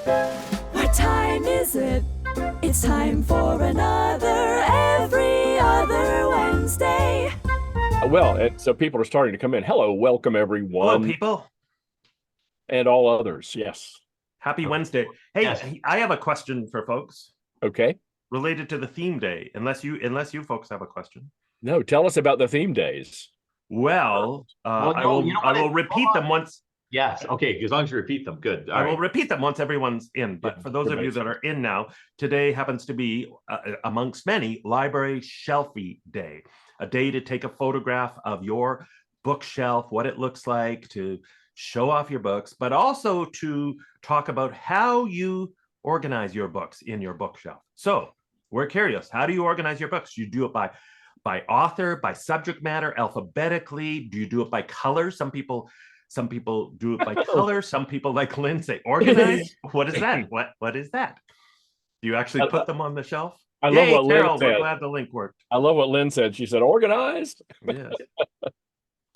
What time is it? It's time for another Every Other Wednesday. Well, so people are starting to come in. Hello, welcome everyone. Hello, people. And all others, yes. Happy Wednesday. Hey, Yes. I have a question for folks Okay. related to the theme day. Unless you folks have a question. No, tell us about the theme days. Well, Well, I no, will. you know I what? will repeat them once. Yes. Okay. As long as you repeat them. Good. All I right. will repeat them once everyone's in. But Yeah, for those of you that are in now, today happens to be, amongst many, Library Shelfie Day, a day to take a photograph of your bookshelf, what it looks like, to show off your books, but also to talk about how you organize your books in your bookshelf. So we're curious, how do you organize your books? You do it by author, by subject matter, alphabetically? Do you do it by color? Some people do it by color. Some people, like Lynn, say organize. What is that? What is that? Do you actually put them on the shelf? I love what Lynn Carol, said. we're glad the link worked. I love what Lynn said. She said organized. Yes.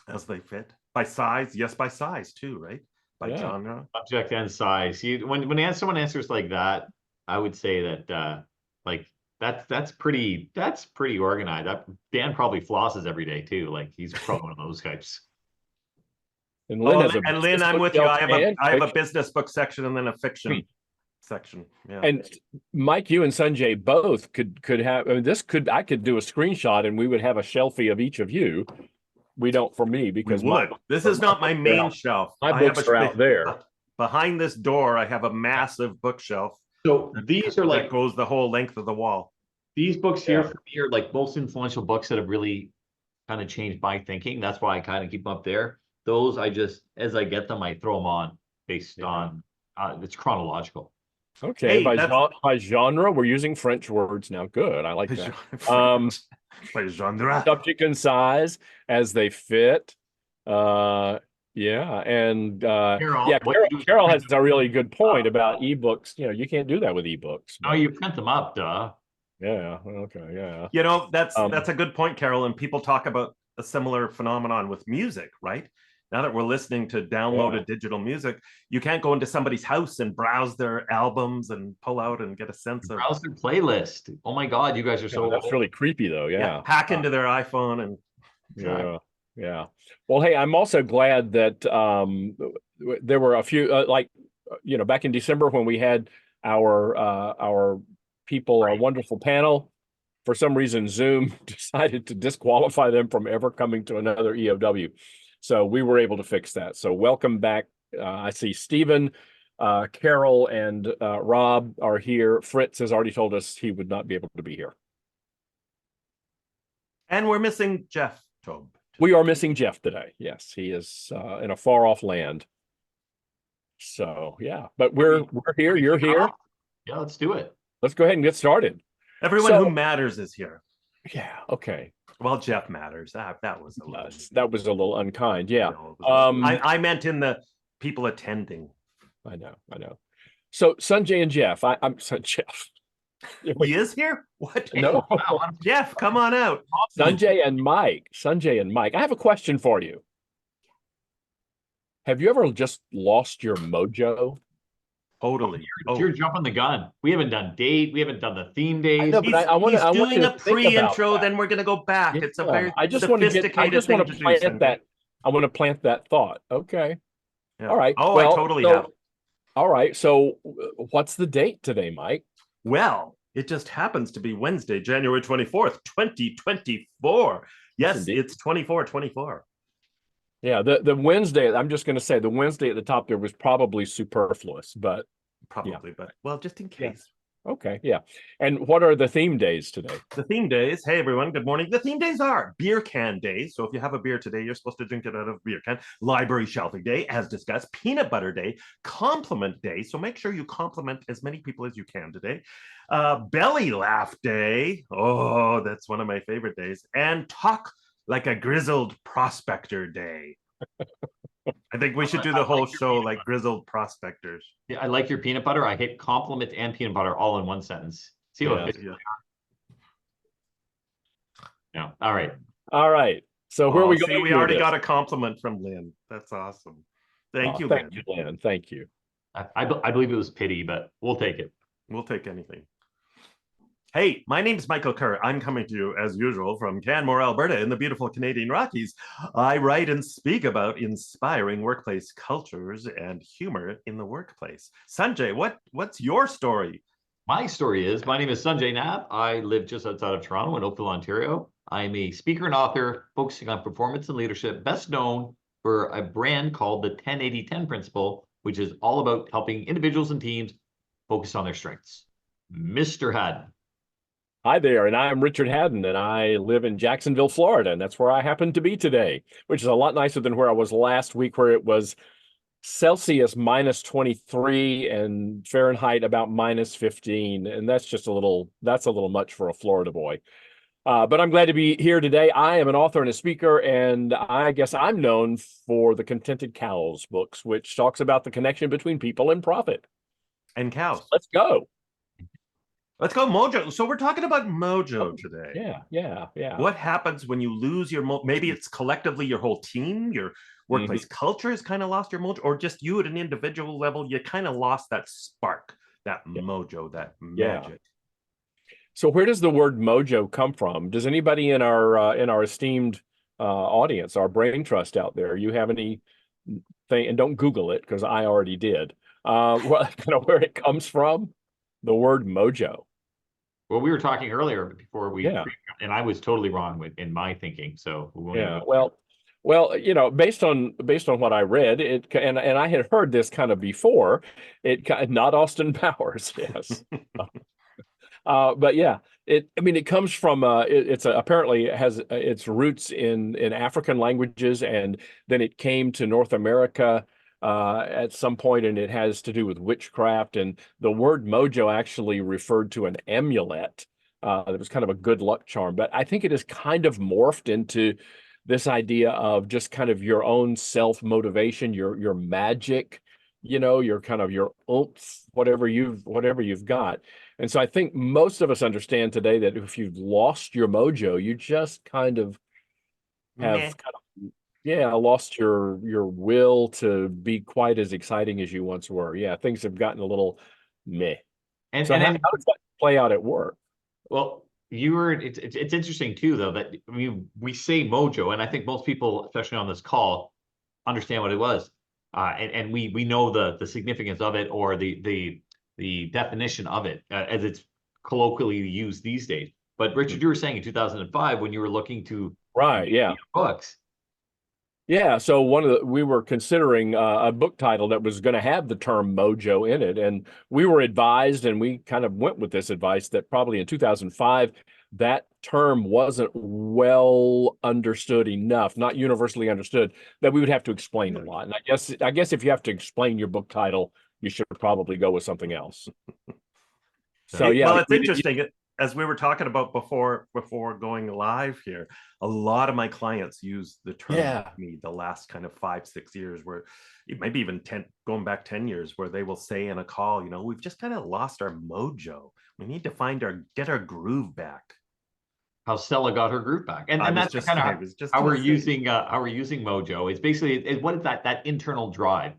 As they fit. By size, yes, by size too, right? By Yeah. genre. Subject and size. When someone answers like that, I would say that like that's pretty organized. Dan probably flosses every day too. Like he's probably one of those types. And Lynn has a and Lynn, I'm with you. I have a business book section and then a fiction section. Yeah. And Mike, you and Sanjay both could have. I mean, I could do a screenshot, and we would have a shelfie of each of you. We don't for me because This is not my main shelf. My books are out there. Behind this door, I have a massive bookshelf. So these are like that goes the whole length of the wall. these books here for me are like most influential books that have really kind of changed my thinking. That's why I kind of keep them up there. Those I just, as I get them, I throw them on based on it's chronological. Okay, Hey, by genre, we're using French words now. Good, I like that. By genre. Subject and size as they fit. Yeah, and Carol has a really good point about ebooks. You know, you can't do that with ebooks. Oh, you print them up, duh. Yeah. Okay. Yeah. You know, that's a good point, Carol. And people talk about a similar phenomenon with music, right? Now that we're listening to downloaded digital music, you can't go into somebody's house and browse their albums and pull out and get a sense of browse their playlist. Oh my God, you guys are so that's really creepy though. Yeah. hack into their iPhone and yeah. Well, hey, I'm also glad that there were a few back in December when we had our people, our wonderful panel. For some reason, Zoom decided to disqualify them from ever coming to another EOW. So we were able to fix that. So welcome back. I see Stephen, Carol, and Rob are here. Fritz has already told us he would not be able to be here. And we're missing Jeff Tobe. We are missing Jeff today. Yes, he is in a far off land. So yeah, but we're here. You're here. Yeah, let's do it. Let's go ahead and get started. Everyone who matters is here. Yeah. Okay. Well, Jeff matters. That was a little unkind. Yeah. I meant in the people attending. I know. So Sanjay and Jeff, I'm Jeff. He is here? What? No. Jeff, come on out. Sanjay and Mike. I have a question for you. Have you ever just lost your mojo? Totally. You're jumping the gun. We haven't done we haven't done the theme days. I know, but I want to doing a pre-intro, then we're going to go back. Yeah, it's a very sophisticated thing to plant that. I want to plant that thought. Okay. Yeah. All right. Oh, well, I totally have. All right. So what's the date today, Mike? Well, it just happens to be Wednesday, January 24th, 2024. Yes, it's 24/24. Yeah, the Wednesday, I'm just going to say the Wednesday at the top there was probably superfluous, but well, just in case. Yeah. Okay, yeah. And what are the theme days today? The theme days, hey everyone, good morning. The theme days are beer can days. So if you have a beer today, you're supposed to drink it out of a beer can. Library shelving day, as discussed. Peanut butter day, compliment day. So make sure you compliment as many people as you can today. Belly laugh day. Oh, that's one of my favorite days. And talk like a grizzled prospector day. I think we should do the whole show like grizzled prospectors. Yeah, I like your peanut butter. I hate compliment and peanut butter all in one sentence. See what Yeah. All right. So where are we going? We already got a compliment from Lynn. That's awesome. Thank you, Lynn. Thank you. I believe it was pity, but we'll take it. We'll take anything. Hey, my name is Michael Kerr. I'm coming to you, as usual, from Canmore, Alberta, in the beautiful Canadian Rockies. I write and speak about inspiring workplace cultures and humor in the workplace. Sanjay, what's your story? My story is, my name is Sanjay Nab. I live just outside of Toronto in Oakville, Ontario. I'm a speaker and author focusing on performance and leadership, best known for a brand called the 10-80-10 Principle, which is all about helping individuals and teams focus on their strengths. Mr. Haddon. Hi there, and I'm Richard Haddon, and I live in Jacksonville, Florida, and that's where I happen to be today, which is a lot nicer than where I was last week, where it was Celsius -23 and Fahrenheit about -15, and that's a little much for a Florida boy. But I'm glad to be here today. I am an author and a speaker, and I guess I'm known for the Contented Cows books, which talks about the connection between people and profit. And cows. So let's go. Let's go, Mojo. So we're talking about Mojo today. Yeah. What happens when you lose your maybe it's collectively your whole team, your workplace culture has kind of lost your mojo, or just you at an individual level, you kind of lost that spark, that mojo, that magic. So where does the word mojo come from? Does anybody in our esteemed audience, our brain trust out there, you have any thing, and don't Google it because I already did, where it comes from? The word mojo. Well, we were talking earlier before and I was totally wrong in my thinking. So we won't well, based on what I read, and I had heard this kind of before. Not Austin Powers, yes, but yeah, it comes from apparently it has its roots in African languages, and then it came to North America at some point, and it has to do with witchcraft. And the word mojo actually referred to an amulet that was kind of a good luck charm. But I think it has kind of morphed into this idea of just kind of your own self-motivation, your magic, your kind of your oomph, whatever you've got. And so I think most of us understand today that if you've lost your mojo, you just kind of have lost your will to be quite as exciting as you once were. Yeah, things have gotten a little meh. And so how does that play out at work? Well, it's interesting too, though, that we say mojo, and I think most people, especially on this call, understand what it was, and we know the significance of it, or the definition of it as it's colloquially used these days. But Richard, you were saying in 2005 when you were looking to books. Yeah, so we were considering a book title that was going to have the term mojo in it, and we were advised, and we kind of went with this advice, that probably in 2005 that term wasn't well understood enough, not universally understood, that we would have to explain a lot. And I guess if you have to explain your book title, you should probably go with something else. So yeah, well, it's interesting. As we were talking about before going live here, a lot of my clients use the term with me the last kind of 5-6 years, where maybe even going back 10 years, where they will say in a call, we've just kind of lost our mojo. We need to get our groove back. How Stella got her groove back, and that's just kind of how we're using mojo. It's basically what is that internal drive.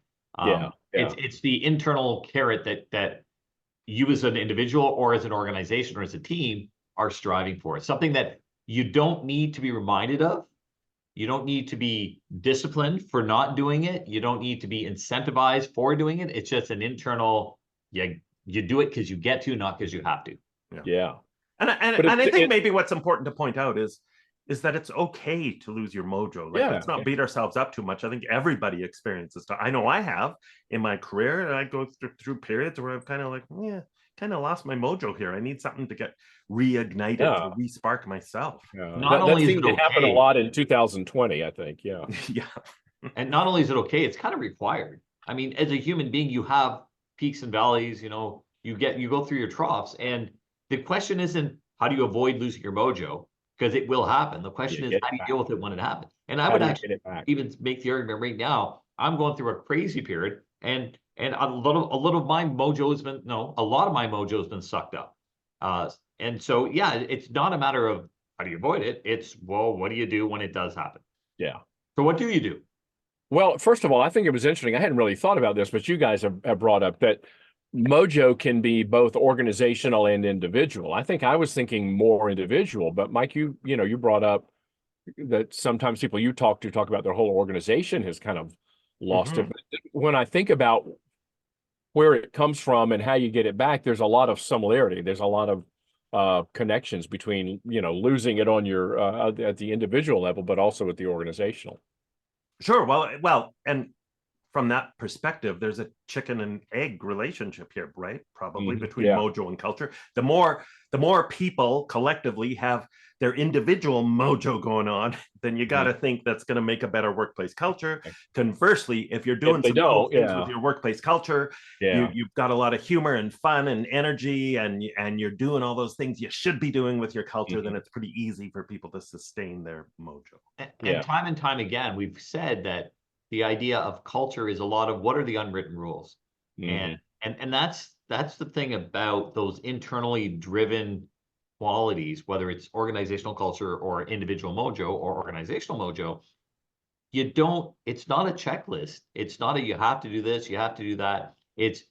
It's the internal carrot that you as an individual or as an organization or as a team are striving for. It's something that you don't need to be reminded of. You don't need to be disciplined for not doing it. You don't need to be incentivized for doing it. It's just an internal, you do it because you get to, not because you have to. Yeah. And I think maybe what's important to point out is that it's okay to lose your mojo. Let's not beat ourselves up too much. I think everybody experiences stuff. I know I have in my career, and I go through periods where I've kind of kind of lost my mojo here. I need something to get reignited, to re-spark myself. Not only seemed to happen a lot in 2020, I think. Yeah. And not only is it okay, it's kind of required. I mean, as a human being, you have peaks and valleys. You go through your troughs, and the question isn't how do you avoid losing your mojo, because it will happen. The question is how do you deal with it when it happens? And I would actually even make the argument right now. I'm going through a crazy period, and a lot of my mojo has been a lot of my mojo has been sucked up. And so it's not a matter of how do you avoid it. It's what do you do when it does happen? Yeah. So what do you do? Well, first of all, I think it was interesting. I hadn't really thought about this, but you guys have brought up that Mojo can be both organizational and individual. I think I was thinking more individual, but Mike, you brought up that sometimes people you talk to talk about their whole organization has kind of lost it. Mhm. But when I think about where it comes from and how you get it back, there's a lot of similarity. There's a lot of connections between, losing it on your at the individual level, but also at the organizational. Sure. Well, and from that perspective, there's a chicken and egg relationship here, right? Probably between Yeah. mojo and culture. The more people collectively have their individual mojo going on, then you got to think that's going to make a better workplace culture. Conversely, if you're doing they some cool don't, things yeah. with your workplace culture, Yeah. you've got a lot of humor and fun and energy, and you're doing all those things you should be doing with your culture, then it's pretty easy for people to sustain their mojo. Yeah. And time again, we've said that the idea of culture is a lot of what are the unwritten rules. And that's the thing about those internally driven qualities, whether it's organizational culture or individual mojo or organizational mojo. It's not a checklist. It's not you have to do this, you have to do that. It's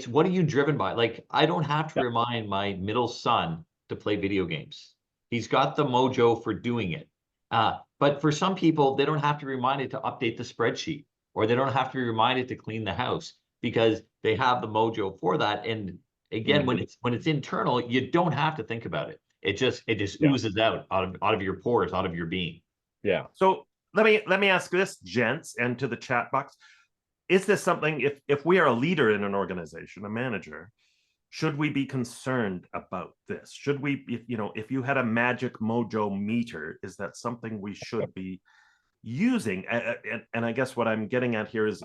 what are you driven by? Like, I don't have to remind my middle son to play video games. He's got the mojo for doing it. But for some people, they don't have to be reminded to update the spreadsheet, or they don't have to be reminded to clean the house because they have the mojo for that. And again, when it's internal, you don't have to think about it. It just oozes out of your pores, out of your being. Yeah. So let me ask this, gents, and to the chat box. Is this something, if we are a leader in an organization, a manager, should we be concerned about this? Should we, if you had a magic mojo meter, is that something we should be using? And I guess what I'm getting at here is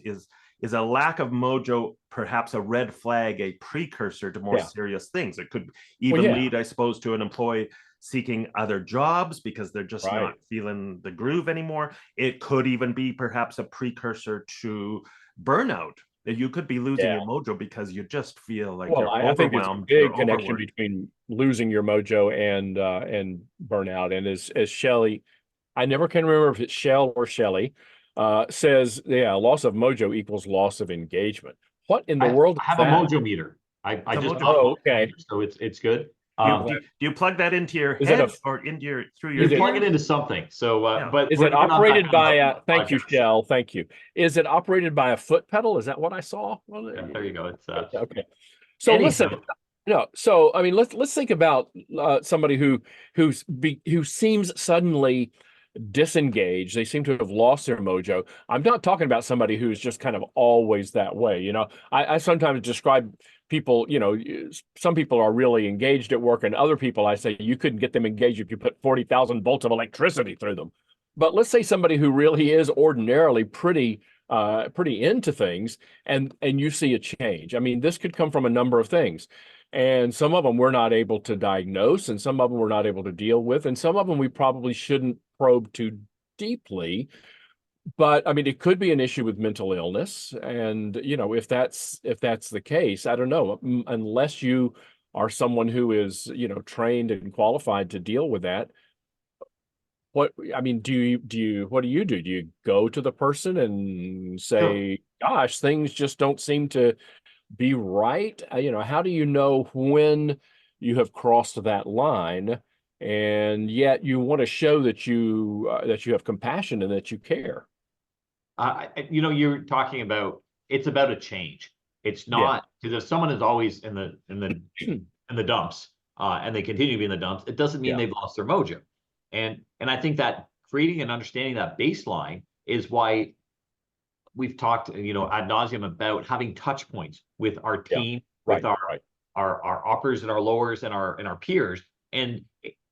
a lack of mojo perhaps a red flag, a precursor to more serious things? It could even lead, I suppose, to an employee seeking other jobs because they're just not feeling the groove anymore. It could even be perhaps a precursor to burnout. You could be losing your mojo because you just feel like you're overwhelmed. I think there's a big connection between losing your mojo and burnout. And as Shelley, I never can remember if it's Shell or Shelley, says, loss of mojo equals loss of engagement. What in the world? I have a mojo meter. I just okay. So it's good. Do you plug that into your head or through your? You plug it into something. So, but is it operated by? Thank you, Shell. Thank you. Is it operated by a foot pedal? Is that what I saw? Well, there you go. It's okay. So listen. So I mean, let's think about somebody who seems suddenly disengaged. They seem to have lost their mojo. I'm not talking about somebody who's just kind of always that way. I sometimes describe people, some people are really engaged at work, and other people, I say, you couldn't get them engaged if you put 40,000 volts of electricity through them. But let's say somebody who really is ordinarily pretty into things, and you see a change. I mean, this could come from a number of things. And some of them we're not able to diagnose, and some of them we're not able to deal with, and some of them we probably shouldn't probe too deeply. But I mean, it could be an issue with mental illness. And, if that's the case, I don't know, unless you are someone who is, trained and qualified to deal with that. What do you do? Do you go to the person and say, gosh, things just don't seem to be right? How do you know when you have crossed that line, and yet you want to show that you have compassion and that you care? You're talking about, it's about a change. It's not, because if someone is always in the dumps, and they continue to be in the dumps, it doesn't mean they've lost their mojo. And I think that creating and understanding that baseline is why we've talked, ad nauseum about having touch points with our team, with our uppers and our lowers and our peers. And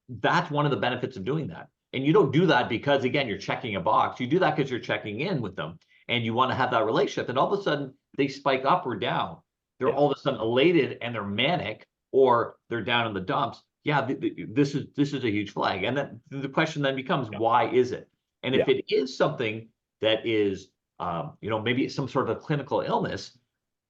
that's one of the benefits of doing that. And you don't do that because, again, you're checking a box. You do that because you're checking in with them and you want to have that relationship. And all of a sudden they spike up or down. They're all of a sudden elated and they're manic, or they're down in the dumps. This is a huge flag. And then the question then becomes, why is it? And if it is something that is, maybe some sort of a clinical illness,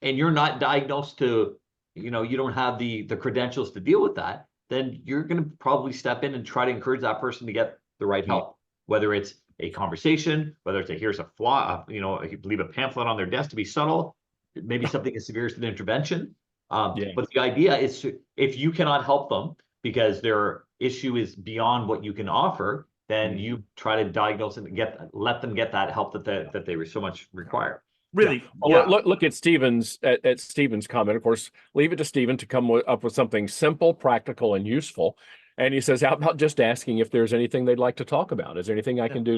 and you're not diagnosed to, you don't have the credentials to deal with that, then you're going to probably step in and try to encourage that person to get the right help, whether it's a conversation, whether it's a here's a flaw, you know, leave a pamphlet on their desk to be subtle, maybe something as severe as an intervention. Yeah. But the idea is if you cannot help them because their issue is beyond what you can offer, then you try to diagnose and let them get that help that they so much require. Really, Well, look at Stephen's at Stephen's comment. Of course, leave it to Stephen to come up with something simple, practical, and useful. And he says, how about just asking if there's anything they'd like to talk about? Is there anything I can do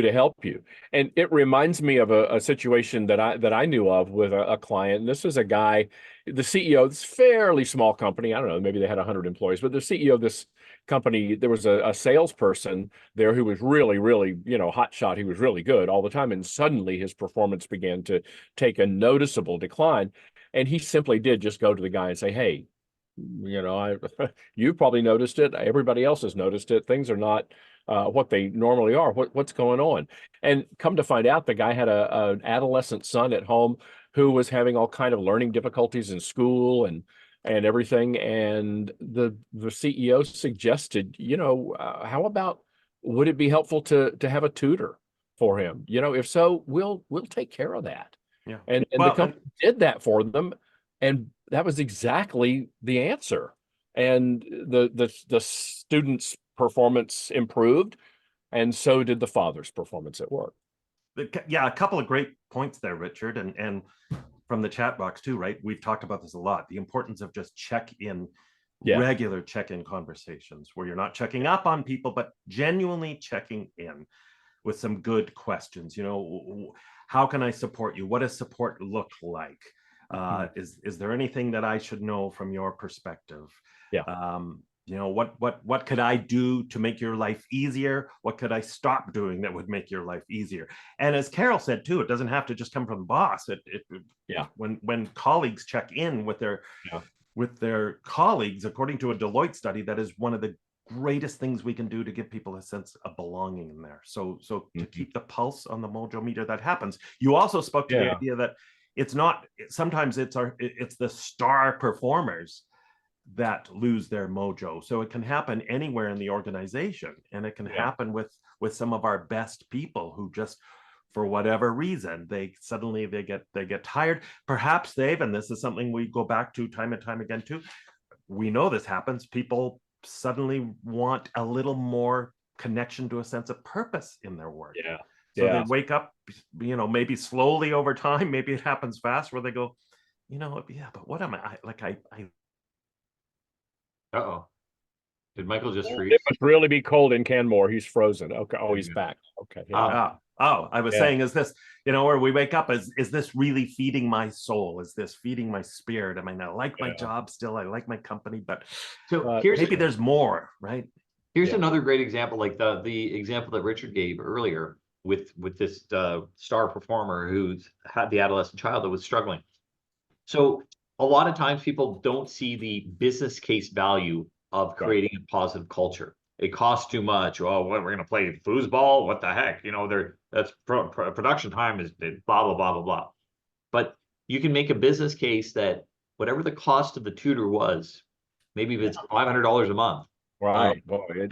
to help you? And it reminds me of a situation that I knew of with a client. And this is a guy, the CEO of this fairly small company. I don't know, maybe they had 100 employees, but the CEO of this company, there was a salesperson there who was really, really, you know, hot shot. He was really good all the time. And suddenly his performance began to take a noticeable decline. And he simply did just go to the guy and say, hey, you know, you've probably noticed it. Everybody else has noticed it. Things are not what they normally are. What's going on? And come to find out, the guy had an adolescent son at home who was having all kind of learning difficulties in school and everything. And the CEO suggested, you know, how about, would it be helpful to have a tutor for him? You know, if so, we'll take care of that. Yeah. And the company did that for them. And that was exactly the answer. And the student's performance improved, and so did the father's performance at work. Yeah, a couple of great points there, Richard, and from the chat box too, right? We've talked about this a lot, the importance of just regular check-in conversations where you're not checking up on people, but genuinely checking in with some good questions. You know, how can I support you? What does support look like? Is there anything that I should know from your perspective? Yeah. You know, what could I do to make your life easier? What could I stop doing that would make your life easier? And as Carol said too, it doesn't have to just come from the boss. When colleagues check in with their colleagues, according to a Deloitte study, that is one of the greatest things we can do to give people a sense of belonging in there. So to keep the pulse on the Mojo meter, that happens. You also spoke to the idea that it's not, sometimes it's the star performers that lose their mojo. So it can happen anywhere in the organization, and it can happen with some of our best people who just, for whatever reason, they get tired. Perhaps and this is something we go back to time and time again too, we know this happens, people suddenly want a little more connection to a sense of purpose in their work. So they wake up, you know, maybe slowly over time, maybe it happens fast, where they go, you know, but what am I like? Uh-oh. Did Michael just freeze? It must really be cold in Canmore. He's frozen. Okay. Oh, he's back. Okay. I was saying, is this, you know, where we wake up, is this really feeding my soul? Is this feeding my spirit? I mean, I like my job still. I like my company, but so maybe there's more, right? Here's another great example, like the example that Richard gave earlier with this star performer who's had the adolescent child that was struggling. So a lot of times people don't see the business case value of creating a positive culture. It costs too much. Oh, what, we're going to play foosball? What the heck? You know, that's production time is blah, blah, blah, blah, blah. But you can make a business case that whatever the cost of the tutor was, maybe if it's $500 a month. Right.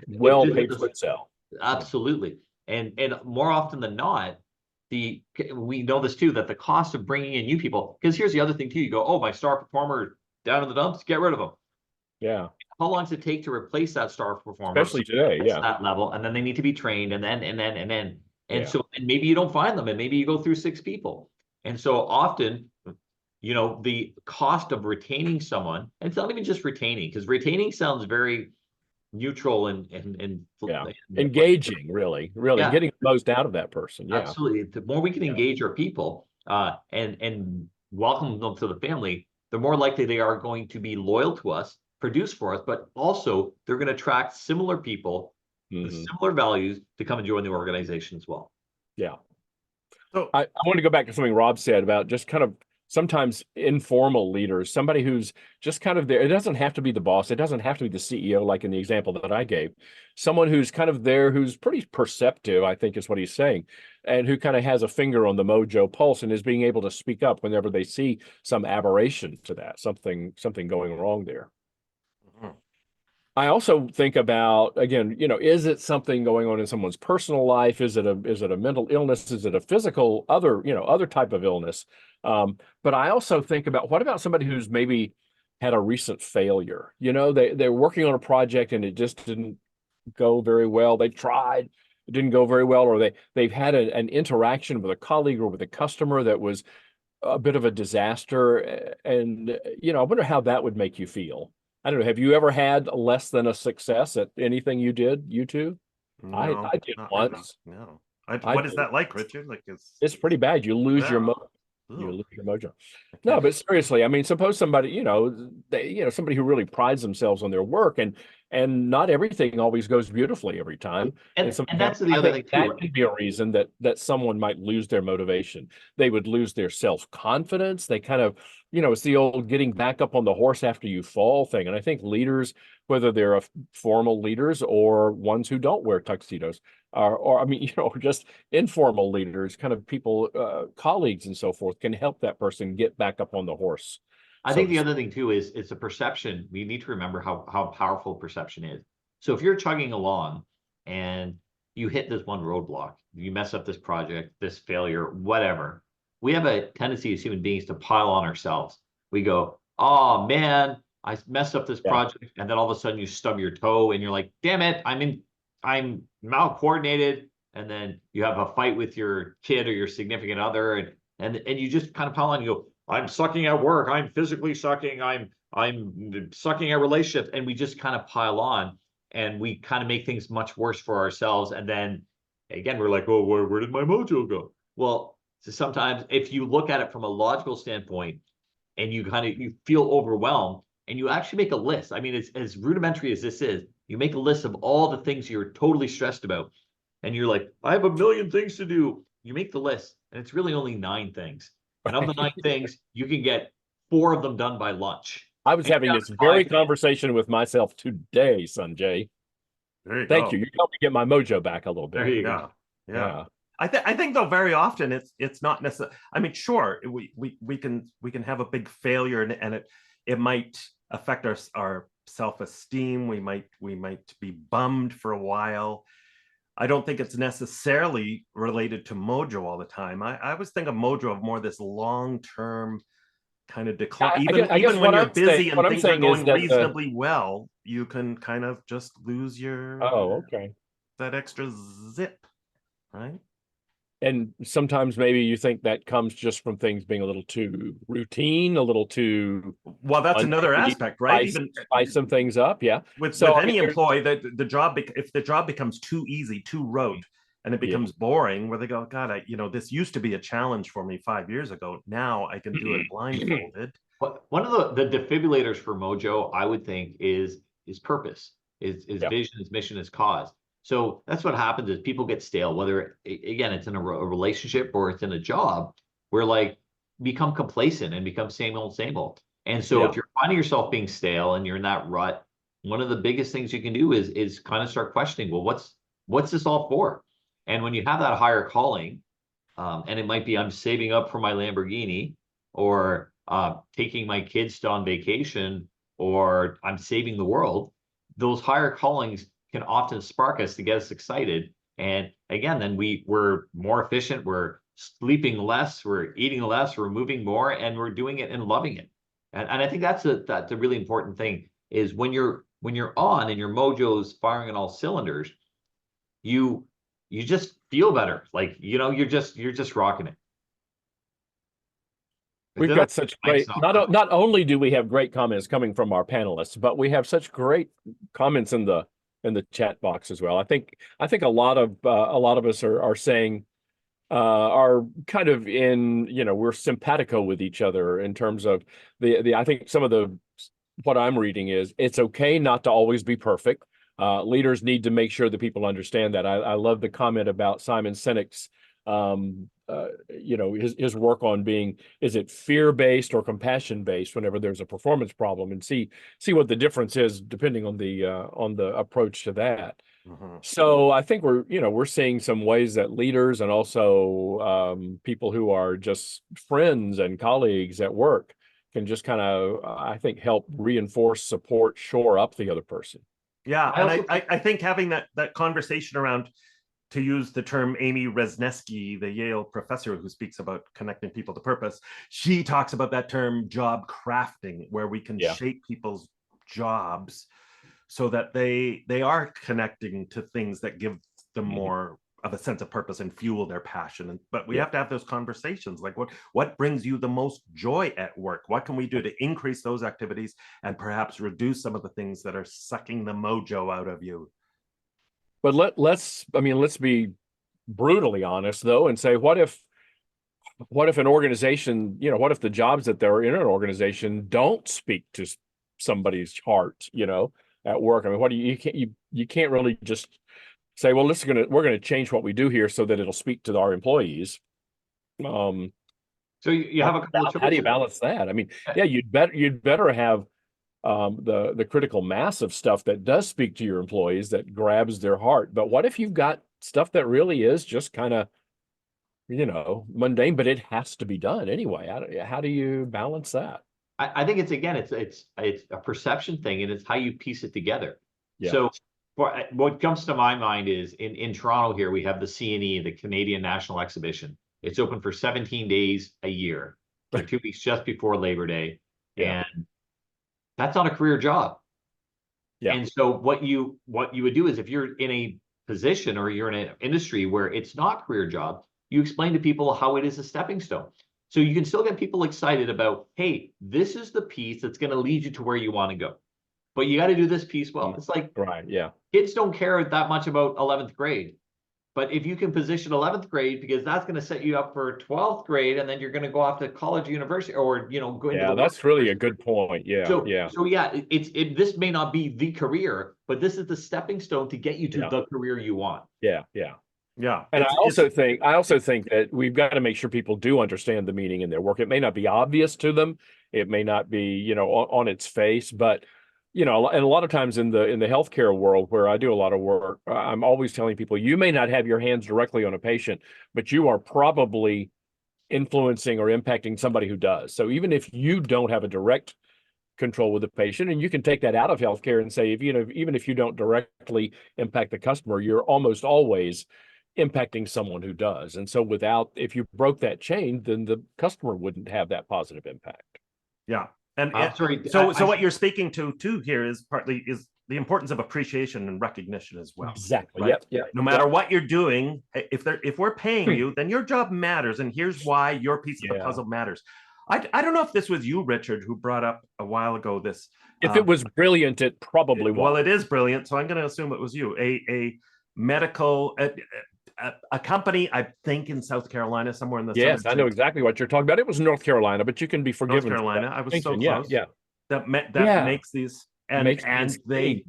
Well paid for itself. Absolutely. And more often than not, we know this too, that the cost of bringing in new people, because here's the other thing too, you go, oh, my star performer down in the dumps, get rid of them. Yeah. How long does it take to replace that star performer? Especially today, that level, and then they need to be trained, and so maybe you don't find them, and maybe you go through 6 people. And so often, you know, the cost of retaining someone, and it's not even just retaining, because retaining sounds very neutral and engaging, really getting the most out of that person. Absolutely. The more we can engage our people and welcome them to the family, the more likely they are going to be loyal to us, produce for us, but also they're going to attract similar people with similar values to come and join the organization as well. So I want to go back to something Rob said about just kind of sometimes informal leaders, somebody who's just kind of there. It doesn't have to be the boss. It doesn't have to be the CEO, like in the example that I gave. Someone who's kind of there, who's pretty perceptive, I think is what he's saying, and who kind of has a finger on the Mojo pulse and is being able to speak up whenever they see some aberration to that, something going wrong there. I also think about, again, is it something going on in someone's personal life? Is it a mental illness? Is it a physical other type of illness? But I also think about, what about somebody who's maybe had a recent failure? They're working on a project and it just didn't go very well. They tried, it didn't go very well, or they've had an interaction with a colleague or with a customer that was a bit of a disaster. And I wonder how that would make you feel. I don't know. Have you ever had less than a success at anything you did, you two? No, I did not really. once. No. I What is did. that like, Richard? Like, It's pretty bad. You lose your yeah. you Ugh, lose your mojo. I No, can't. but seriously, I mean, suppose somebody, somebody who really prides themselves on their work, and not everything always goes beautifully every time. And And sometimes that's the I other think thing too, that right? could be a reason that someone might lose their motivation. They would lose their self-confidence. They kind of, it's the old getting back up on the horse after you fall thing. And I think leaders, whether they're formal leaders or ones who don't wear tuxedos, or I mean, just informal leaders, kind of people, colleagues and so forth, can help that person get back up on the horse, I so think to the speak. other thing too is it's a perception. We need to remember how powerful perception is. So if you're chugging along and you hit this one roadblock, you mess up this project, this failure, whatever, we have a tendency as human beings to pile on ourselves. We go, oh man, I messed up this Yeah. project, and then all of a sudden you stub your toe and you're like, damn it, I'm mal coordinated, and then you have a fight with your kid or your significant other, and you just kind of pile on. You go, I'm sucking at work. I'm physically sucking. I'm sucking at relationships, and we just kind of pile on, and we kind of make things much worse for ourselves. And then again, we're like, oh, where did my mojo go? Well, so sometimes if you look at it from a logical standpoint, and you feel overwhelmed, and you actually make a list. I mean, it's as rudimentary as this is. You make a list of all the things you're totally stressed about, and you're like, I have a million things to do. You make the list, and it's really only 9 things. And of the 9 things, you can get 4 of them done by lunch. I was And having down this to very 5 conversation with myself today, Sanjay. There you Thank go. you. You helped me get my mojo back a little There bit. you Yeah. go. Yeah. Yeah. I think though very often it's not necessarily. I mean, sure, we can have a big failure, and it might affect our self-esteem. We might be bummed for a while. I don't think it's necessarily related to mojo all the time. I always think of mojo of more this long-term kind of decline. I guess Even when you're busy and what I'm things are saying is going that reasonably well, you can kind of just lose your okay. that extra zip, right? And sometimes maybe you think that comes just from things being a little too routine, a little too Well, that's another mundane, aspect, right? Even spice some things up. Yeah. with So I mean, any employee, that if the job becomes too easy, too rote, and it yeah. becomes boring, where they go, God, this used to be a challenge for me 5 years ago. Now I can do it blindfolded. But one of the defibrillators for Mojo, I would think, is purpose, is Yeah. vision, is mission, is cause. So that's what happens is people get stale, whether again it's in a relationship or it's in a job, where like become complacent and become same old, same old. And so Yeah. if you're finding yourself being stale and you're in that rut, one of the biggest things you can do is kind of start questioning, well, what's this all for? And when you have that higher calling, and it might be I'm saving up for my Lamborghini, or taking my kids on vacation, or I'm saving the world. Those higher callings can often spark us to get us excited. And again, then we're more efficient, we're sleeping less, we're eating less, we're moving more, and we're doing it and loving it. And I think that's a really important thing, is when you're on and your mojo's firing on all cylinders, you just feel better. Like, you're just rocking it. We've got such great, not only do we have great comments coming from our panelists, but we have such great comments in the chat box as well. I think a lot of us are saying, are kind of in, we're simpatico with each other in terms of I think some of what I'm reading is it's okay not to always be perfect. Leaders need to make sure that people understand that. I love the comment about Simon Sinek's, his work on being, is it fear-based or compassion-based whenever there's a performance problem, and see what the difference is depending on the approach to that. Mm-hmm. So I think we're seeing some ways that leaders and also people who are just friends and colleagues at work can just kind of, I think, help reinforce, support, shore up the other person. Yeah, I and also I think having that conversation around, to use the term Amy Resnesky, the Yale professor who speaks about connecting people to purpose, she talks about that term job crafting, where we can Yeah. shape people's jobs so that they are connecting to things that give them more of a sense of purpose and fuel their passion. But we have to have those conversations, like what brings you the most joy at work? What can we do to increase those activities and perhaps reduce some of the things that are sucking the mojo out of you? But let's be brutally honest though, and say, what if an organization, what if the jobs that they're in an organization don't speak to somebody's heart, at work? I mean, what do you can't really just say, well, we're gonna change what we do here so that it'll speak to our employees. so you have a couple of How do you choices. balance that? I mean, yeah, you'd better have the critical mass of stuff that does speak to your employees, that grabs their heart. But what if you've got stuff that really is just kind of, mundane, but it has to be done anyway? How do you balance that? I think it's a perception thing, and it's how you piece it together. Yeah. So what comes to my mind is in Toronto here, we have the CNE, the Canadian National Exhibition. It's open for 17 days a year, for 2 weeks just before Labor Day. Yeah. And that's not a career job. Yeah. And so what you would do is, if you're in a position or you're in an industry where it's not career job, you explain to people how it is a stepping stone. So you can still get people excited about, hey, this is the piece that's going to lead you to where you want to go. But you got to do this piece well. It's like, Right. Yeah. kids don't care that much about 11th grade. But if you can position 11th grade, because that's going to set you up for 12th grade, and then you're going to go off to college, university, or go into the That's really a good point. Yeah. So Yeah. this may not be the career, but this is the stepping stone to get you to Yeah. the career you want. Yeah. Yeah. Yeah. And I also think that we've got to make sure people do understand the meaning in their work. It may not be obvious to them. It may not be, on its face, but and a lot of times in the healthcare world where I do a lot of work, I'm always telling people, you may not have your hands directly on a patient, but you are probably influencing or impacting somebody who does. So even if you don't have a direct control with the patient, and you can take that out of healthcare and say, even if you don't directly impact the customer, you're almost always impacting someone who does. And so if you broke that chain, then the customer wouldn't have that positive impact. Yeah. And sorry, so what you're speaking to too here is partly is the importance of appreciation and recognition as well. Exactly. Right? Yeah. No matter what you're doing, if we're paying you, then your job matters, and here's why your piece of the puzzle matters. I don't know if this was you, Richard, who brought up a while ago this. If it was brilliant, it probably was. Well, it is brilliant, so I'm going to assume it was you. A medical. A company, I think, in South Carolina, somewhere in the yes, I know exactly what you're talking about. It was North Carolina, but you can be forgiven. North Carolina, I was so close. Yeah. That makes these, and they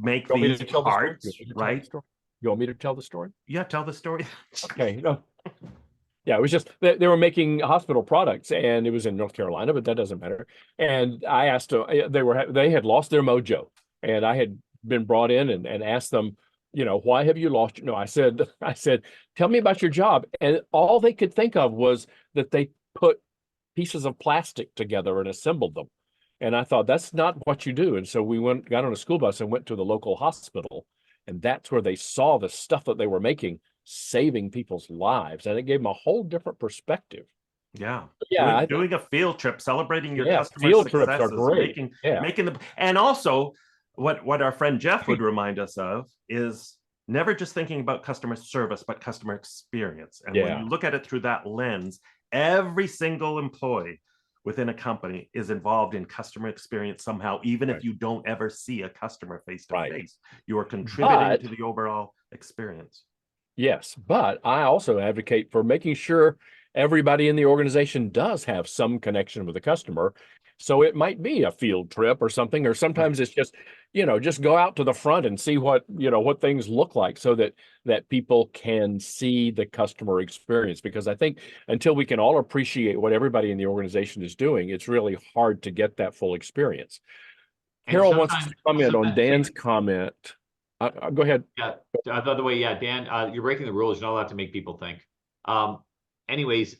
make these parts, right? You want me to tell the story? Yeah, tell the story. Okay. No. Yeah, it was just they were making hospital products, and it was in North Carolina, but that doesn't matter. And I asked them, they had lost their mojo, and I had been brought in and asked them, why have you lost? I said, tell me about your job. And all they could think of was that they put pieces of plastic together and assembled them. And I thought, that's not what you do. And so we got on a school bus and went to the local hospital. And that's where they saw the stuff that they were making, saving people's lives. And it gave them a whole different perspective. Yeah. Yeah. Doing a field trip, celebrating your customer field successes, trips are great. making and also what our friend Jeff would remind us of is never just thinking about customer service, but customer experience. And when you look at it through that lens, every single employee within a company is involved in customer experience somehow, even if you don't ever see a customer face to face. You are contributing to the overall experience. Yes, but I also advocate for making sure everybody in the organization does have some connection with the customer. So it might be a field trip or something, or sometimes it's just, just go out to the front and see what things look like, so that people can see the customer experience. Because I think until we can all appreciate what everybody in the organization is doing, it's really hard to get that full experience. Carol wants to comment on Dan's comment. Go ahead. Yeah, by the way, Dan, you're breaking the rules. You're not allowed to make people think. Anyways,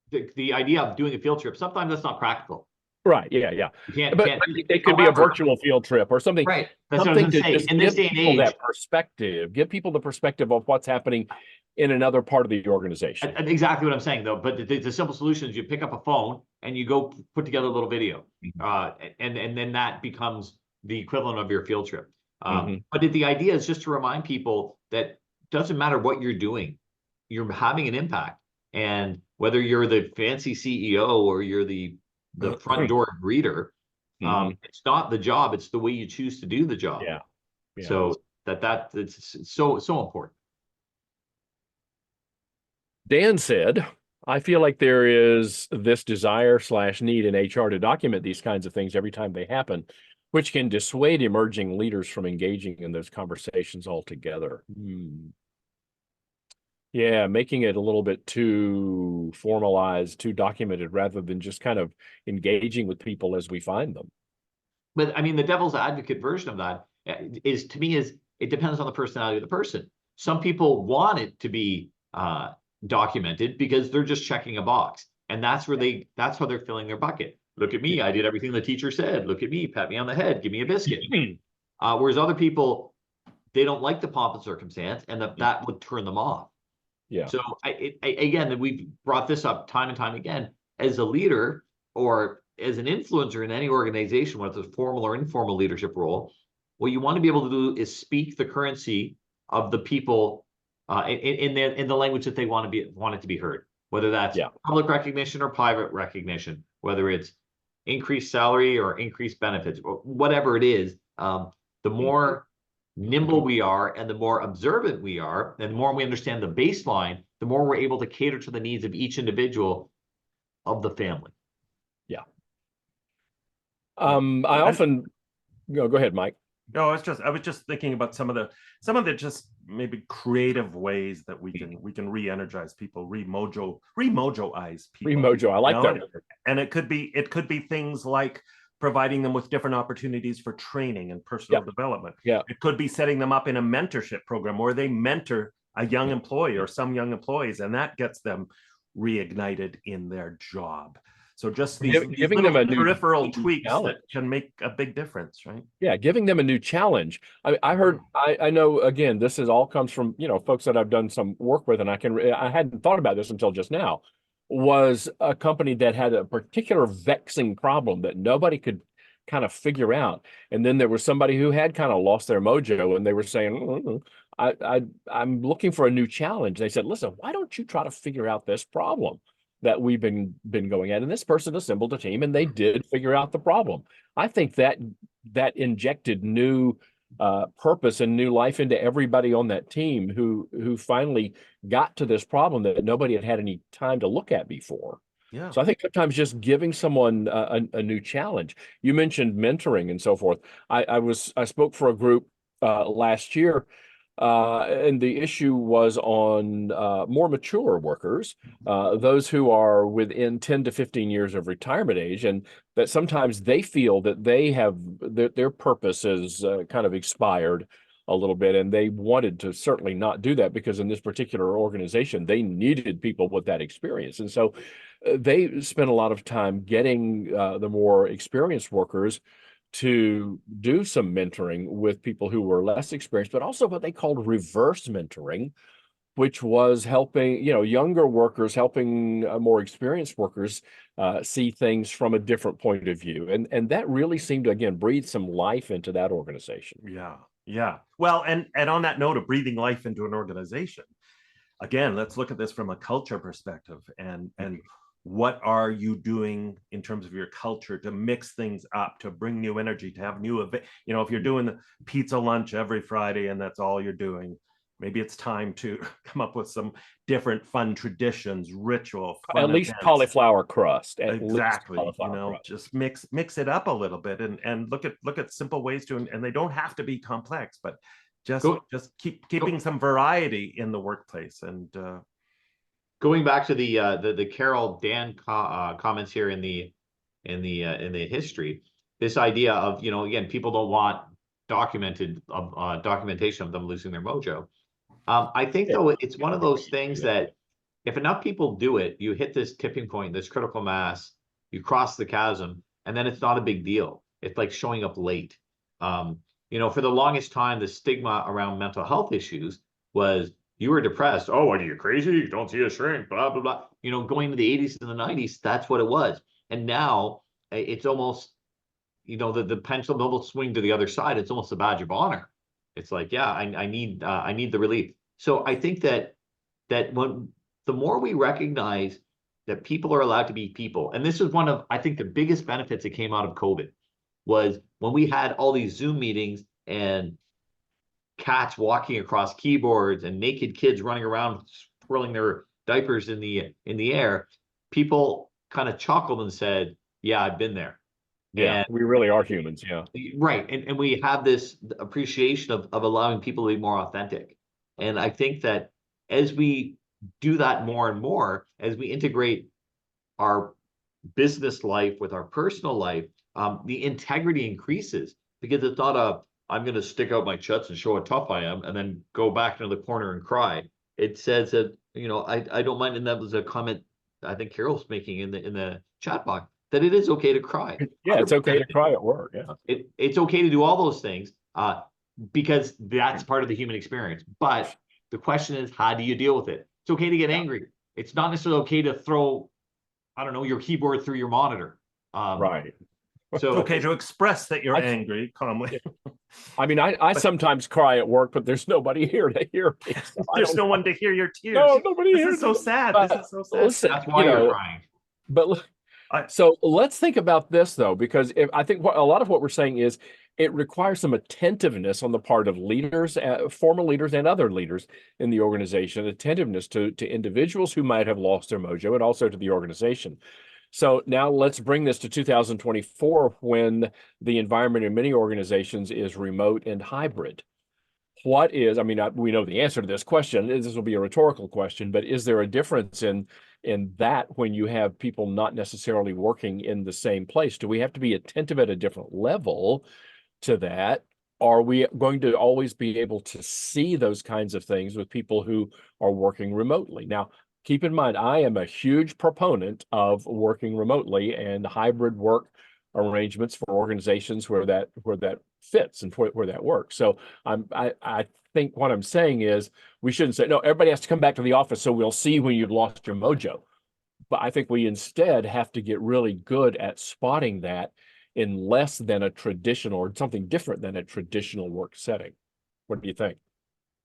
the idea of doing a field trip, sometimes that's not practical. Right. Yeah. Yeah. You can't, But it could be a however, virtual field trip or something. right. That's what I was Something gonna to say. just In this give day and people age, that perspective, give people the perspective of what's happening in another part of the organization. exactly what I'm saying though. But the simple solution is you pick up a phone and you go put together a little video, and then that becomes the equivalent of your field trip. But the idea is just to remind people that doesn't matter what you're doing, you're having an impact, and whether you're the fancy CEO or you're the front door greeter, it's not the job; it's the way you choose to do the job. Yeah. Yeah. So it's so important. Dan said, I feel like there is this desire/need in HR to document these kinds of things every time they happen, which can dissuade emerging leaders from engaging in those conversations altogether. Yeah, making it a little bit too formalized, too documented, rather than just kind of engaging with people as we find them. But I mean, the devil's advocate version of that is, to me, is it depends on the personality of the person. Some people want it to be documented because they're just checking a box, and that's how they're filling their bucket. Look at me, I did everything the teacher said. Look at me, pat me on the head, give me a biscuit. Whereas other people, they don't like the pomp and circumstance, and that would turn them off. Yeah. So again, we've brought this up time and time again. As a leader or as an influencer in any organization, whether it's a formal or informal leadership role, what you want to be able to do is speak the currency of the people in the language that they want it to be heard. Whether that's public recognition or private recognition, whether it's increased salary or increased benefits, or whatever it is, the more nimble we are and the more observant we are, and the more we understand the baseline, the more we're able to cater to the needs of each individual of the family. Yeah. I often go ahead, Mike. No, I was just thinking about some of the just maybe creative ways that we can re-energize people, re-mojoize people. Re-mojo, I like that. And it could be things like providing them with different opportunities for training and personal development. Yeah. It could be setting them up in a mentorship program where they mentor a young employee or some young employees, and that gets them reignited in their job. So just these giving them a peripheral tweaks that can make a big difference, right? Yeah, giving them a new challenge. I know, again, this all comes from, folks that I've done some work with, and I hadn't thought about this until just now, was a company that had a particular vexing problem that nobody could kind of figure out. And then there was somebody who had kind of lost their mojo, and they were saying, I'm looking for a new challenge. They said, listen, why don't you try to figure out this problem that we've been going at? And this person assembled a team, and they did figure out the problem. I think that injected new purpose and new life into everybody on that team who finally got to this problem that nobody had any time to look at before. Yeah. So I think sometimes just giving someone a new challenge. You mentioned mentoring and so forth. I spoke for a group last year, and the issue was on more mature workers, those who are within 10 to 15 years of retirement age, and that sometimes they feel that they have their purpose is kind of expired a little bit, and they wanted to certainly not do that because in this particular organization, they needed people with that experience. And so they spent a lot of time getting the more experienced workers to do some mentoring with people who were less experienced, but also what they called reverse mentoring, which was helping, younger workers, helping more experienced workers see things from a different point of view. And that really seemed to, again, breathe some life into that organization. Yeah. Yeah. Well, and on that note of breathing life into an organization, again, let's look at this from a culture perspective, and what are you doing in terms of your culture to mix things up, to bring new energy, to have new, if you're doing the pizza lunch every Friday and that's all you're doing, maybe it's time to come up with some different fun traditions, ritual, fun at least events. Cauliflower crust. Exactly. Just mix it up a little bit and look at simple ways to, and they don't have to be complex, but just keeping some variety in the workplace. And going back to the Carol Dan comments here in the history, this idea of, again, people don't want documentation of them losing their mojo. I think though it's one of those things that if enough people do it, you hit this tipping point, this critical mass, you cross the chasm, and then it's not a big deal. It's like showing up late. You know, for the longest time, the stigma around mental health issues was you were depressed. Oh, are you crazy? You don't see a shrink, blah, blah, blah. You know, going to the 80s and the 90s, that's what it was. And now it's almost, you know, the pendulum will swing to the other side. It's almost a badge of honor. It's like, yeah, I need the relief. So I think that when the more we recognize that people are allowed to be people, and this is one of, I think, the biggest benefits that came out of COVID, was when we had all these Zoom meetings and cats walking across keyboards and naked kids running around twirling their diapers in the air, people kind of chuckled and said, yeah, I've been there. Yeah, we really are humans. Yeah. Right. And we have this appreciation of allowing people to be more authentic. And I think that as we do that more and more, as we integrate our business life with our personal life, the integrity increases, because it's not a, I'm going to stick out my chest and show how tough I am and then go back into the corner and cry. It says that, you know, I don't mind. And that was a comment I think Carol's making in the chat box, that it is okay to cry. Yeah, it's okay to cry at work. Yeah. It's okay to do all those things, because that's part of the human experience. But the question is, how do you deal with it? It's okay to get angry. It's not necessarily okay to throw, I don't know, your keyboard through your monitor. Right. It's So okay to express that you're angry calmly. I mean, I sometimes cry at work, but there's nobody here to hear me. So There's no one to hear your tears. No, nobody This here. is so sad. This is so sad. Listen, that's why you're crying. But so let's think about this, though, because I think a lot of what we're saying is it requires some attentiveness on the part of leaders, former leaders and other leaders in the organization, attentiveness to individuals who might have lost their mojo, and also to the organization. So now let's bring this to 2024, when the environment in many organizations is remote and hybrid. What is, I mean, we know the answer to this question. This will be a rhetorical question, but is there a difference in that when you have people not necessarily working in the same place? Do we have to be attentive at a different level to that? Are we going to always be able to see those kinds of things with people who are working remotely? Now, keep in mind, I am a huge proponent of working remotely and hybrid work arrangements for organizations where that fits and where that works. So I think what I'm saying is we shouldn't say, no, everybody has to come back to the office so we'll see when you've lost your mojo. But I think we instead have to get really good at spotting that in less than a traditional, or something different than a traditional work setting. What do you think?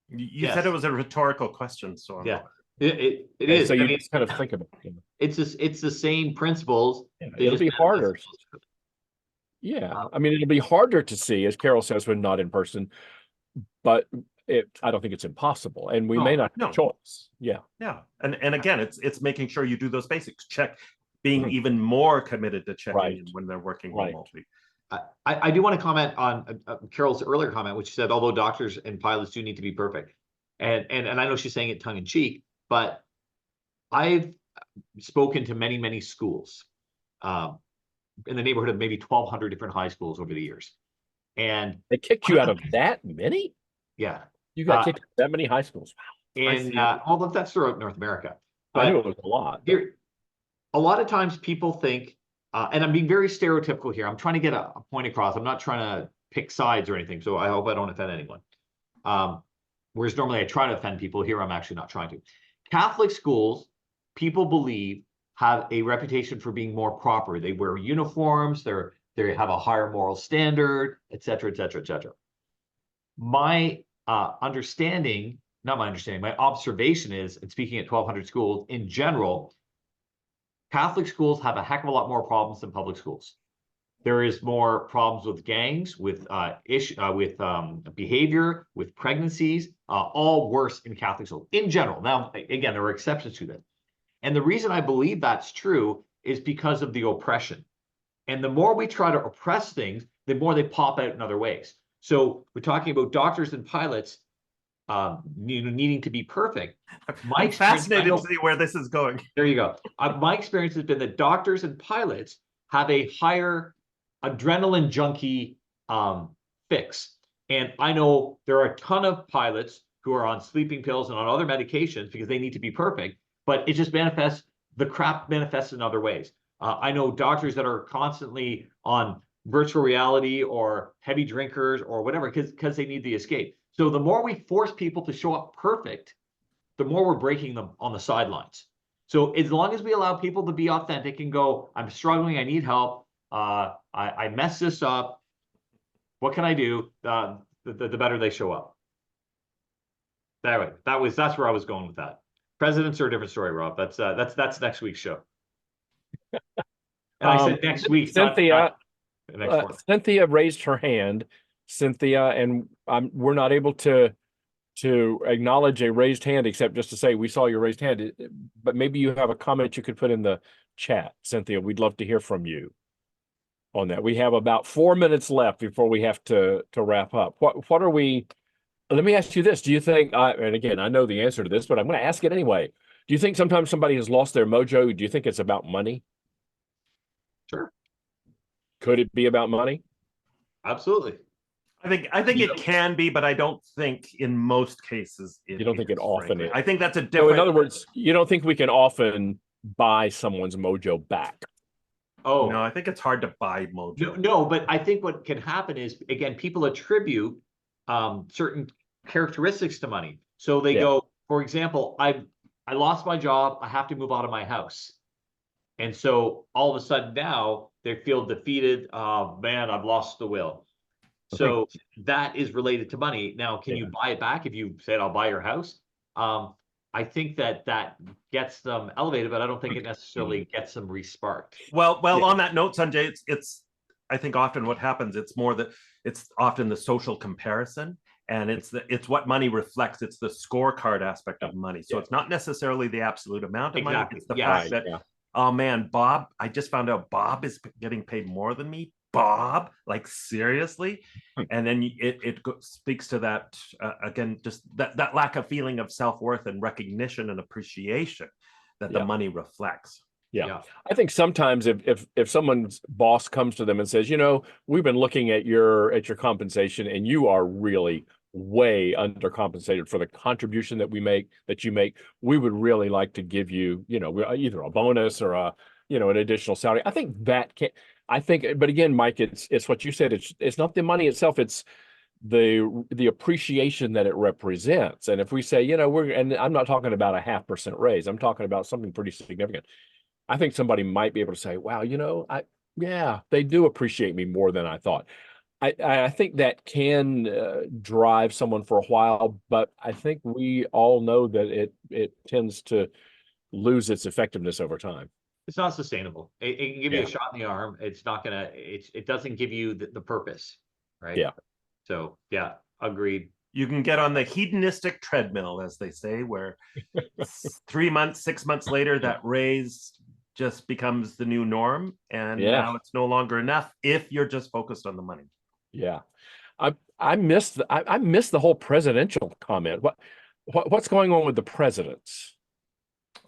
You said it was a rhetorical question, so yeah. It is. So you just kind of think about it. It's the same principles. Yeah, it'll be harder. Yeah, I mean, it'll be harder to see, as Carol says, when not in person, but I don't think it's impossible, and we may not have a choice. Yeah. Yeah, and again, it's making sure you do those basics. Check, being even more committed to checking in when they're working remotely. I do want to comment on Carol's earlier comment, which said, although doctors and pilots do need to be perfect, and I know she's saying it tongue in cheek, but I've spoken to many schools, in the neighborhood of maybe 1,200 different high schools over the years, and they kicked you out of that many. Yeah, you got kicked out of that many high schools. Wow. And although that's throughout North America, but I knew it was a lot. Here, a lot of times people think, and I'm being very stereotypical here. I'm trying to get a point across. I'm not trying to pick sides or anything, so I hope I don't offend anyone. Whereas normally I try to offend people, here I'm actually not trying to. Catholic schools, people believe, have a reputation for being more proper. They wear uniforms, they have a higher moral standard, et cetera, et cetera, et cetera. My understanding, not my understanding, my observation is, and speaking at 1,200 schools in general, Catholic schools have a heck of a lot more problems than public schools. There is more problems with gangs, with behavior, with pregnancies, all worse in Catholic schools in general. Now, again, there are exceptions to that. And the reason I believe that's true is because of the oppression. And the more we try to oppress things, the more they pop out in other ways. So we're talking about doctors and pilots needing to be perfect. I'm fascinated to see where this is going. There you go. My experience has been that doctors and pilots have a higher adrenaline junkie fix. And I know there are a ton of pilots who are on sleeping pills and on other medications because they need to be perfect, but it just manifests, the crap manifests in other ways. I know doctors that are constantly on virtual reality or heavy drinkers or whatever because they need the escape. So the more we force people to show up perfect, the more we're breaking them on the sidelines. So as long as we allow people to be authentic and go, I'm struggling, I need help, I messed this up, what can I do? The better they show up. Anyway, that's where I was going with that. Presidents are a different story, Rob. That's next week's show. And I said next week, Cynthia. not next one. Cynthia raised her hand. Cynthia, and we're not able to acknowledge a raised hand except just to say we saw your raised hand. But maybe you have a comment you could put in the chat, Cynthia. We'd love to hear from you on that. We have about 4 minutes left before we have to wrap up. What are we? Let me ask you this: do you think? And again, I know the answer to this, but I'm going to ask it anyway. Do you think sometimes somebody has lost their mojo? Do you think it's about money? Sure. Could it be about money? Absolutely. I think it can be, but I don't think in most cases you don't think it often is. I think that's a So different. in other words, you don't think we can often buy someone's mojo back? Oh no, I think it's hard to buy mojo. No, but I think what can happen is, again, people attribute certain characteristics to money. So they go, for example, I lost my job, I have to move out of my house. And so all of a sudden now they feel defeated. Oh man, I've lost the will. So that is related to money. Now, can you buy it back if you said, I'll buy your house? I think that gets them elevated, but I don't think it necessarily gets them resparked. Well, on that note, Sanjay, it's I think often what happens, it's more that it's often the social comparison, and it's what money reflects. It's the scorecard aspect of money. So it's not necessarily the absolute amount of money. It's the fact that, oh man, Bob, I just found out Bob is getting paid more than me. Bob, like seriously? And then it speaks to that again, just that lack of feeling of self-worth and recognition and appreciation that the money reflects. Yeah. I think sometimes if someone's boss comes to them and says, we've been looking at your compensation and you are really way undercompensated for the contribution that you make, we would really like to give you, either a bonus or an additional salary. I think but again, Mike, it's what you said. It's not the money itself. It's the appreciation that it represents. And if we say, and I'm not talking about a 0.5% raise, I'm talking about something pretty significant. I think somebody might be able to say, wow, they do appreciate me more than I thought. I think that can drive someone for a while, but I think we all know that it tends to lose its effectiveness over time. It's not sustainable. It can give you a shot in the arm. It's not gonna. It doesn't give you the purpose, right? Yeah. So yeah, agreed. You can get on the hedonistic treadmill, as they say, where 3 months, 6 months later, that raise just becomes the new norm, and now it's no longer enough if you're just focused on the money. Yeah, I missed the whole presidential comment. What's going on with the presidents?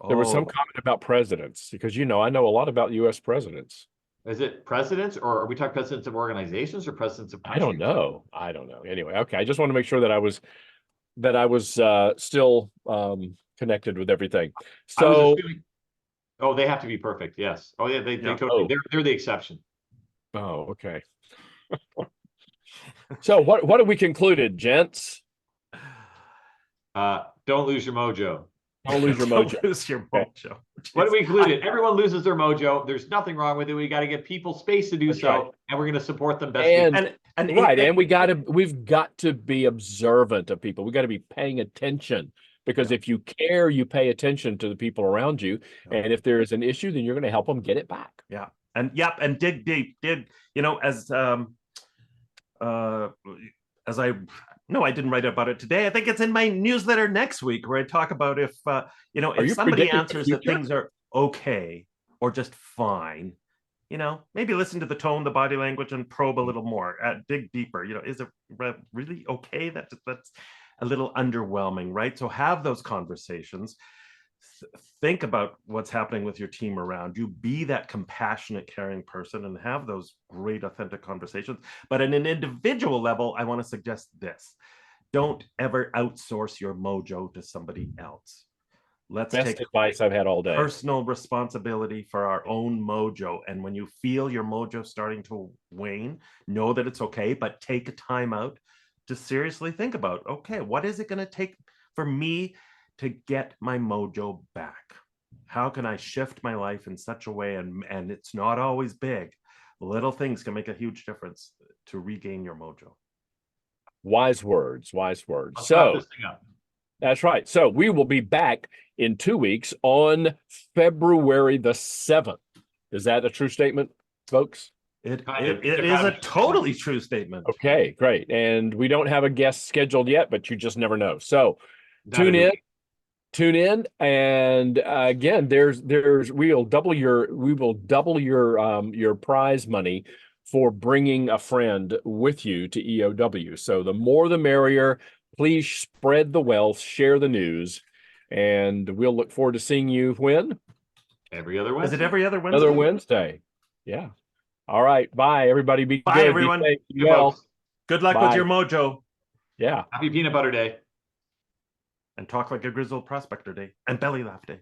There was some comment about presidents because I know a lot about U.S. presidents. Is it presidents, or are we talking presidents of organizations or presidents of countries? I don't know. Anyway, okay. I just want to make sure that I was still connected with everything. So, they have to be perfect. Yes. Oh yeah, they totally. They're the exception. Oh, okay. So what have we concluded, gents? Don't lose your mojo. Don't lose your mojo. Don't lose your mojo. What do we included? Everyone loses their mojo. There's nothing wrong with it. We got to give people space to do so, and we're going to support them best. And we've got to be observant of people. We got to be paying attention, because if you care, you pay attention to the people around you, and if there is an issue, then you're going to help them get it back. Yeah, and dig deep. As I didn't write about it today. I think it's in my newsletter next week, where I talk about if somebody answers that things are okay or just fine, maybe listen to the tone, the body language, and probe a little more, dig deeper. Is it really okay? That's a little underwhelming, right? So have those conversations. Think about what's happening with your team around you. Be that compassionate, caring person and have those great, authentic conversations. But at an individual level, I want to suggest this. Don't ever outsource your mojo to somebody else. Let's Best take advice I've had all day. personal responsibility for our own mojo. And when you feel your mojo starting to wane, know that it's okay, but take a time out to seriously think about, okay, what is it going to take for me to get my mojo back? How can I shift my life in such a way? And it's not always big. Little things can make a huge difference to regain your mojo. Wise words, wise words. Let's wrap So this thing up. that's right. So we will be back in 2 weeks on February the 7th. Is that a true statement, folks? It Kind of. is a totally true statement. Okay, great. And we don't have a guest scheduled yet, but you just never know. So tune in, and again, we will double your prize money for bringing a friend with you to EOW. So the more the merrier. Please spread the wealth, share the news, and we'll look forward to seeing you when? Every other Is Wednesday. it every other Wednesday? Another Wednesday. Yeah. All right. Bye, everybody. Be Bye, good. everyone. Be safe. Be Good well. folks. Good luck Bye. with your mojo. Yeah. Happy Peanut Butter Day. And talk like a grizzled prospector day and belly laugh day.